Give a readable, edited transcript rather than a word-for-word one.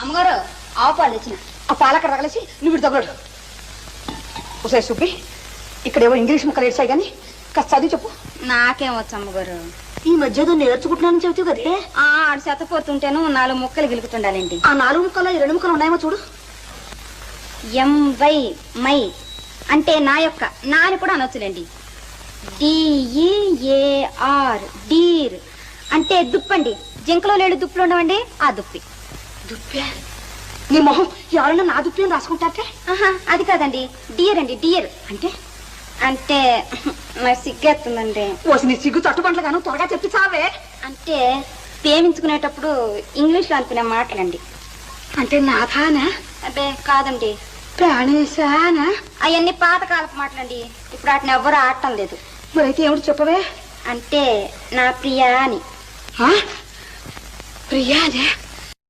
అమ్మగారు ఆవు పాలు తెచ్చిన. ఆ పాలక్కడ తగలేసి నువ్వు తగలడు. ఒకసారి సుబ్బి, ఇక్కడేవో ఇంగ్లీష్ ముక్కలు ఏడ్చాయి కానీ కాస్త చదివి చెప్పు. నాకేమొచ్చు అమ్మగారు. ఈ మధ్యలో నేర్చుకుంటున్నానని చెబుతావు కదే. ఆడు చెత్తపోతుంటేను 4 ముక్కలు గిలుకుతుండాలండి. ఆ 4 ముక్కల్లో 2 ముక్కలు ఉన్నాయేమో చూడు. ఎంవై మై అంటే నా యొక్క, నా అని కూడా అనొచ్చులేండి. DEAR డీర్ అంటే దుప్పండి. జింకలో లేడు దుప్పులు ఉండవండి, ఆ దుప్పి. దుప్పే? నీ మొహం, ఎవరైనా నా దుప్పి అని రాసుకుంటారే? అది కాదండి, డియర్ అండి. డియర్ అంటే అంటే నాకు సిగ్గేస్తుందండి. ఓసి నీ సిగ్గు తట్టుబంట్ల గాను త్వరగా చెప్పి చావే. అంటే ప్రేమించుకునేటప్పుడు ఇంగ్లీష్లో అనుకునే మాటలండి. అంటే నాథానా? అబ్బే కాదండి, ప్రాణేశానా? అవన్నీ పాతకాలపు మాటలండి. ఇప్పుడు వాటిని ఎవ్వరూ ఆడటం లేదు. మరైతే ఏమిటి చెప్పవే? అంటే నా ప్రియా అని. ప్రియానే?